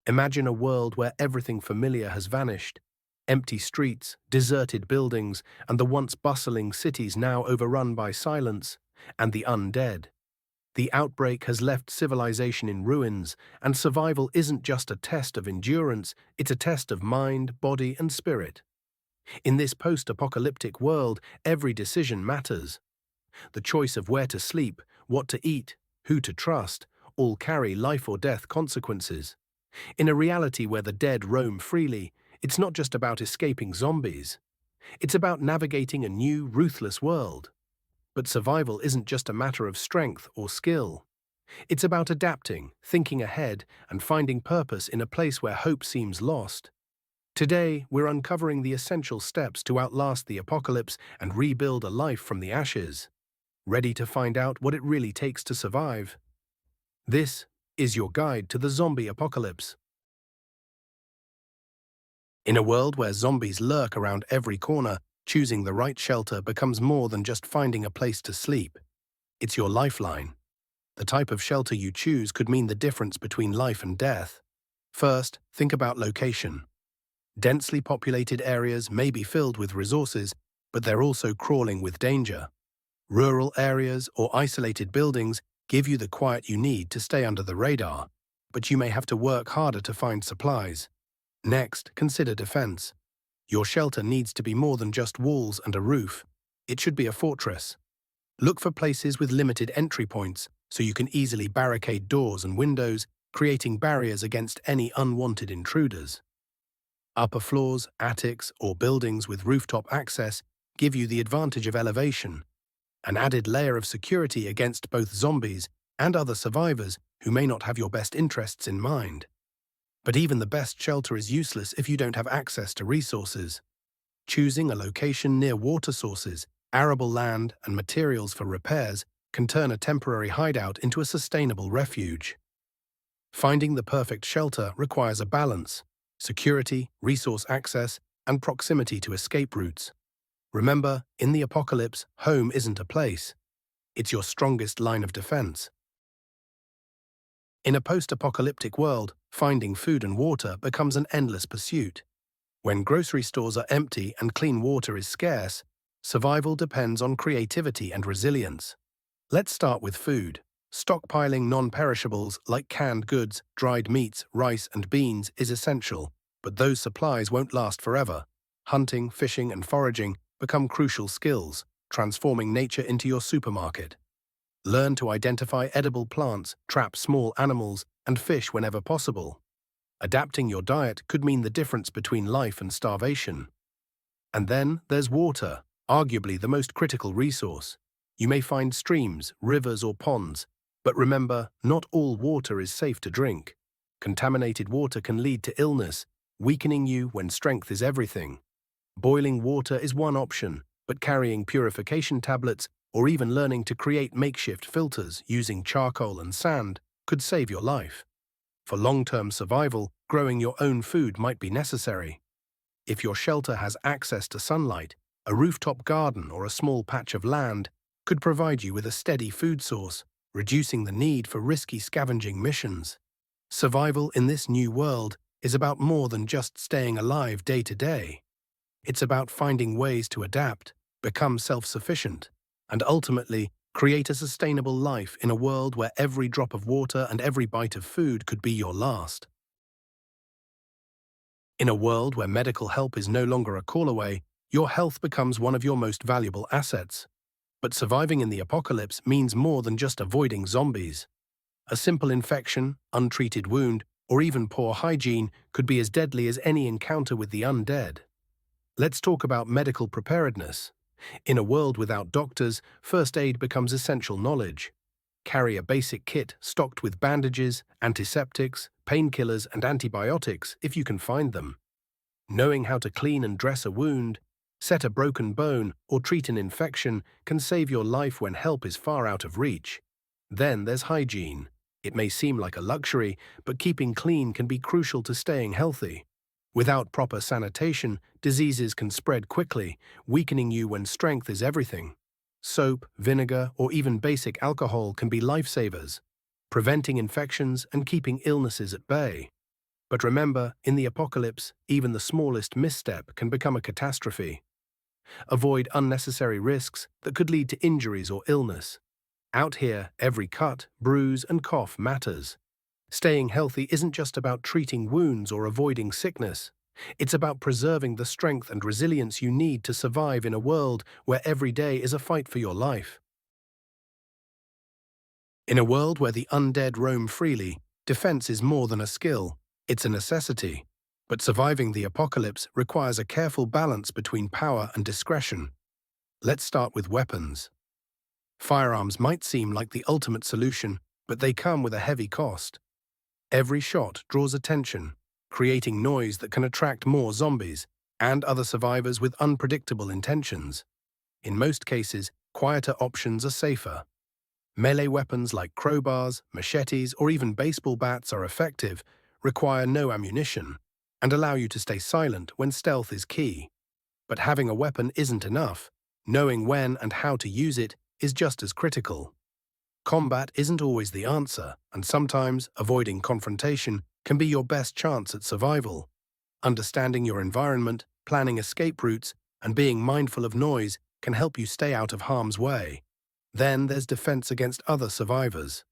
Imagine a world where everything familiar has vanished. Empty streets, deserted buildings, and the once bustling cities now overrun by silence and the undead. The outbreak has left civilization in ruins, and survival isn't just a test of endurance, it's a test of mind, body, and spirit. In this post-apocalyptic world, every decision matters. The choice of where to sleep, what to eat, who to trust, all carry life or death consequences. In a reality where the dead roam freely, it's not just about escaping zombies. It's about navigating a new, ruthless world. But survival isn't just a matter of strength or skill. It's about adapting, thinking ahead, and finding purpose in a place where hope seems lost. Today, we're uncovering the essential steps to outlast the apocalypse and rebuild a life from the ashes. Ready to find out what it really takes to survive? This is your guide to the zombie apocalypse. In a world where zombies lurk around every corner, choosing the right shelter becomes more than just finding a place to sleep. It's your lifeline. The type of shelter you choose could mean the difference between life and death. First, think about location. Densely populated areas may be filled with resources, but they're also crawling with danger. Rural areas or isolated buildings give you the quiet you need to stay under the radar, but you may have to work harder to find supplies. Next, consider defense. Your shelter needs to be more than just walls and a roof. It should be a fortress. Look for places with limited entry points so you can easily barricade doors and windows, creating barriers against any unwanted intruders. Upper floors, attics, or buildings with rooftop access give you the advantage of elevation, an added layer of security against both zombies and other survivors who may not have your best interests in mind. But even the best shelter is useless if you don't have access to resources. Choosing a location near water sources, arable land, and materials for repairs can turn a temporary hideout into a sustainable refuge. Finding the perfect shelter requires a balance: security, resource access, and proximity to escape routes. Remember, in the apocalypse, home isn't a place. It's your strongest line of defense. In a post-apocalyptic world, finding food and water becomes an endless pursuit. When grocery stores are empty and clean water is scarce, survival depends on creativity and resilience. Let's start with food. Stockpiling non-perishables like canned goods, dried meats, rice, and beans is essential, but those supplies won't last forever. Hunting, fishing, and foraging become crucial skills, transforming nature into your supermarket. Learn to identify edible plants, trap small animals, and fish whenever possible. Adapting your diet could mean the difference between life and starvation. And then there's water, arguably the most critical resource. You may find streams, rivers, or ponds, but remember, not all water is safe to drink. Contaminated water can lead to illness, weakening you when strength is everything. Boiling water is one option, but carrying purification tablets or even learning to create makeshift filters using charcoal and sand could save your life. For long-term survival, growing your own food might be necessary. If your shelter has access to sunlight, a rooftop garden or a small patch of land could provide you with a steady food source, reducing the need for risky scavenging missions. Survival in this new world is about more than just staying alive day to day. It's about finding ways to adapt, become self-sufficient, and ultimately create a sustainable life in a world where every drop of water and every bite of food could be your last. In a world where medical help is no longer a call away, your health becomes one of your most valuable assets. But surviving in the apocalypse means more than just avoiding zombies. A simple infection, untreated wound, or even poor hygiene could be as deadly as any encounter with the undead. Let's talk about medical preparedness. In a world without doctors, first aid becomes essential knowledge. Carry a basic kit stocked with bandages, antiseptics, painkillers, and antibiotics if you can find them. Knowing how to clean and dress a wound, set a broken bone, or treat an infection can save your life when help is far out of reach. Then there's hygiene. It may seem like a luxury, but keeping clean can be crucial to staying healthy. Without proper sanitation, diseases can spread quickly, weakening you when strength is everything. Soap, vinegar, or even basic alcohol can be lifesavers, preventing infections and keeping illnesses at bay. But remember, in the apocalypse, even the smallest misstep can become a catastrophe. Avoid unnecessary risks that could lead to injuries or illness. Out here, every cut, bruise, and cough matters. Staying healthy isn't just about treating wounds or avoiding sickness. It's about preserving the strength and resilience you need to survive in a world where every day is a fight for your life. In a world where the undead roam freely, defense is more than a skill, it's a necessity. But surviving the apocalypse requires a careful balance between power and discretion. Let's start with weapons. Firearms might seem like the ultimate solution, but they come with a heavy cost. Every shot draws attention, creating noise that can attract more zombies and other survivors with unpredictable intentions. In most cases, quieter options are safer. Melee weapons like crowbars, machetes, or even baseball bats are effective, require no ammunition, and allow you to stay silent when stealth is key. But having a weapon isn't enough. Knowing when and how to use it is just as critical. Combat isn't always the answer, and sometimes avoiding confrontation can be your best chance at survival. Understanding your environment, planning escape routes, and being mindful of noise can help you stay out of harm's way. Then there's defense against other survivors.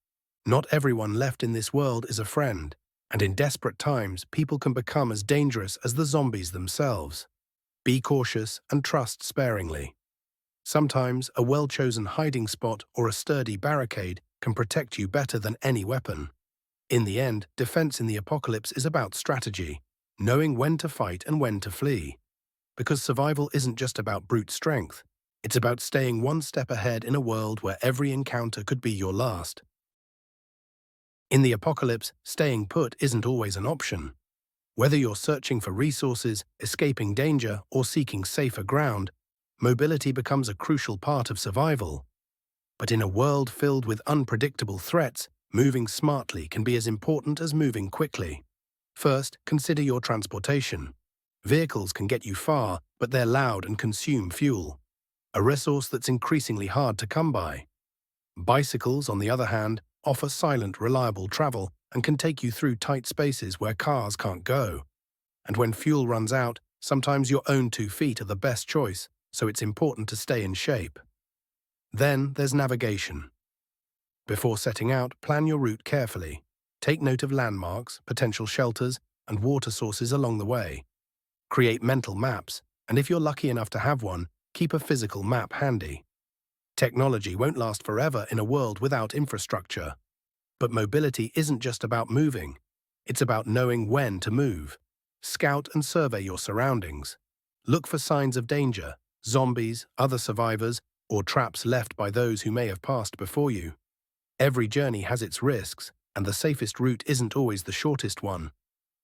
Not everyone left in this world is a friend, and in desperate times, people can become as dangerous as the zombies themselves. Be cautious and trust sparingly. Sometimes a well-chosen hiding spot or a sturdy barricade can protect you better than any weapon. In the end, defense in the apocalypse is about strategy, knowing when to fight and when to flee. Because survival isn't just about brute strength, it's about staying one step ahead in a world where every encounter could be your last. In the apocalypse, staying put isn't always an option. Whether you're searching for resources, escaping danger, or seeking safer ground, mobility becomes a crucial part of survival. But in a world filled with unpredictable threats, moving smartly can be as important as moving quickly. First, consider your transportation. Vehicles can get you far, but they're loud and consume fuel, a resource that's increasingly hard to come by. Bicycles, on the other hand, offer silent, reliable travel and can take you through tight spaces where cars can't go. And when fuel runs out, sometimes your own 2 feet are the best choice, so it's important to stay in shape. Then there's navigation. Before setting out, plan your route carefully. Take note of landmarks, potential shelters, and water sources along the way. Create mental maps, and if you're lucky enough to have one, keep a physical map handy. Technology won't last forever in a world without infrastructure. But mobility isn't just about moving. It's about knowing when to move. Scout and survey your surroundings. Look for signs of danger, zombies, other survivors, or traps left by those who may have passed before you. Every journey has its risks, and the safest route isn't always the shortest one.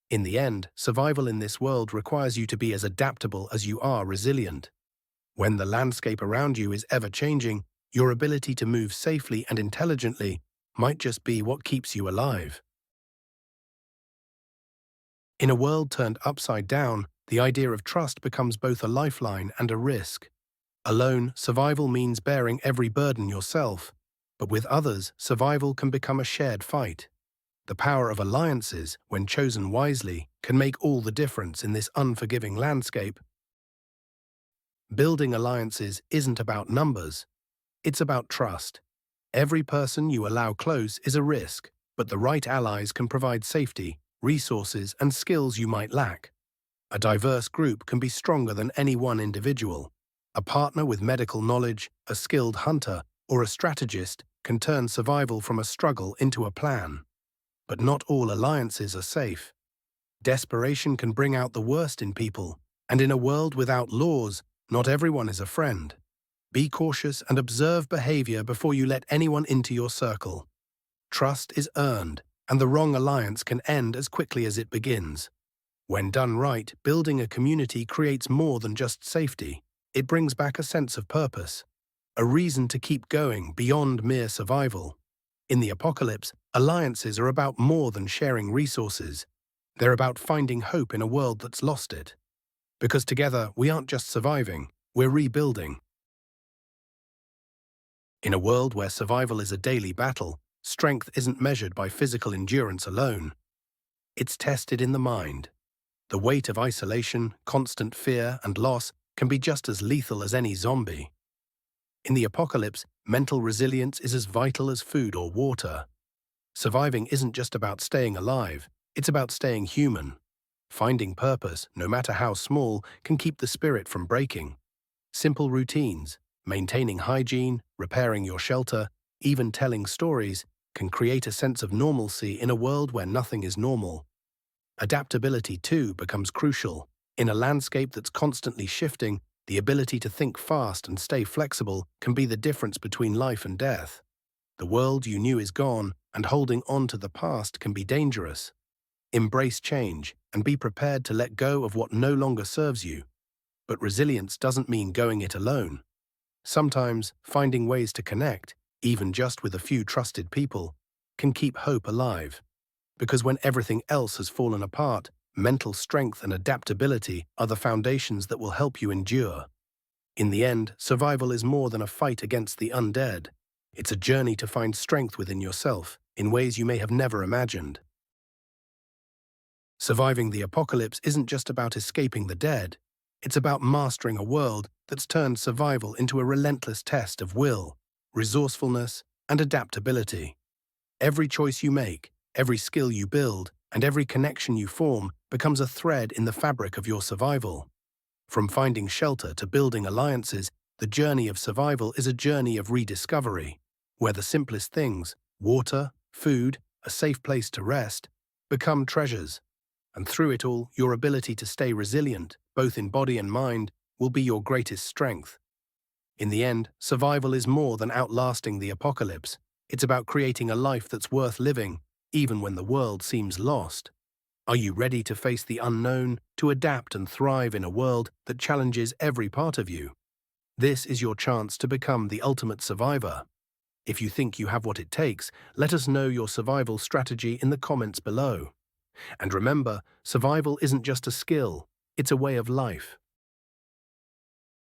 In the end, survival in this world requires you to be as adaptable as you are resilient. When the landscape around you is ever-changing, your ability to move safely and intelligently might just be what keeps you alive. In a world turned upside down, the idea of trust becomes both a lifeline and a risk. Alone, survival means bearing every burden yourself, but with others, survival can become a shared fight. The power of alliances, when chosen wisely, can make all the difference in this unforgiving landscape. Building alliances isn't about numbers. It's about trust. Every person you allow close is a risk, but the right allies can provide safety, resources, and skills you might lack. A diverse group can be stronger than any one individual. A partner with medical knowledge, a skilled hunter, or a strategist can turn survival from a struggle into a plan. But not all alliances are safe. Desperation can bring out the worst in people, and in a world without laws, not everyone is a friend. Be cautious and observe behavior before you let anyone into your circle. Trust is earned, and the wrong alliance can end as quickly as it begins. When done right, building a community creates more than just safety. It brings back a sense of purpose, a reason to keep going beyond mere survival. In the apocalypse, alliances are about more than sharing resources. They're about finding hope in a world that's lost it. Because together, we aren't just surviving, we're rebuilding. In a world where survival is a daily battle, strength isn't measured by physical endurance alone. It's tested in the mind. The weight of isolation, constant fear, and loss can be just as lethal as any zombie. In the apocalypse, mental resilience is as vital as food or water. Surviving isn't just about staying alive, it's about staying human. Finding purpose, no matter how small, can keep the spirit from breaking. Simple routines, maintaining hygiene, repairing your shelter, even telling stories, can create a sense of normalcy in a world where nothing is normal. Adaptability, too, becomes crucial. In a landscape that's constantly shifting, the ability to think fast and stay flexible can be the difference between life and death. The world you knew is gone, and holding on to the past can be dangerous. Embrace change and be prepared to let go of what no longer serves you. But resilience doesn't mean going it alone. Sometimes finding ways to connect, even just with a few trusted people, can keep hope alive. Because when everything else has fallen apart, mental strength and adaptability are the foundations that will help you endure. In the end, survival is more than a fight against the undead. It's a journey to find strength within yourself, in ways you may have never imagined. Surviving the apocalypse isn't just about escaping the dead. It's about mastering a world that's turned survival into a relentless test of will, resourcefulness, and adaptability. Every choice you make, every skill you build, and every connection you form becomes a thread in the fabric of your survival. From finding shelter to building alliances, the journey of survival is a journey of rediscovery, where the simplest things, water, food, a safe place to rest, become treasures. And through it all, your ability to stay resilient, both in body and mind, will be your greatest strength. In the end, survival is more than outlasting the apocalypse. It's about creating a life that's worth living, even when the world seems lost. Are you ready to face the unknown, to adapt and thrive in a world that challenges every part of you? This is your chance to become the ultimate survivor. If you think you have what it takes, let us know your survival strategy in the comments below. And remember, survival isn't just a skill, it's a way of life.